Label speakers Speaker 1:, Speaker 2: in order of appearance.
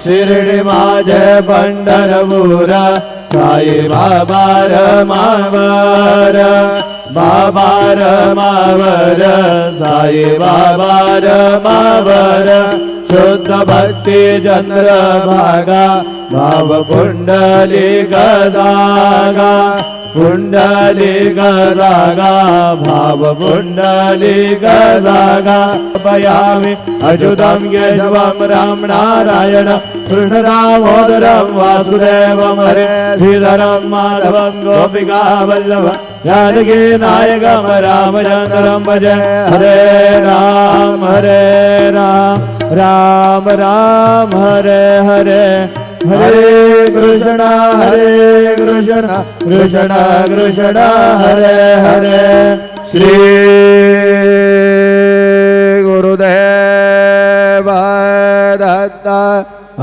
Speaker 1: शिर्डी माझे पंढरपूर साई बाबा रमावर बाबा रमावर साई बाबा रमावर शुद्ध भक्ती चंद्रभागा भाव पुंडलिक दागा पुंडलिक दागा भाव पुंडलिक दागा पयामि अच्युतं केशवं राम नारायण कृष्ण दामोदरं वासुदेवं हरे श्रीधरं माधवं गोपिका वल्लभ जानकी नायकं रामचन्द्रं भजे हरे राम राम राम हरे हरे हरे कृष्ण कृष्ण कृष्ण हरे हरे श्री गुरुदेव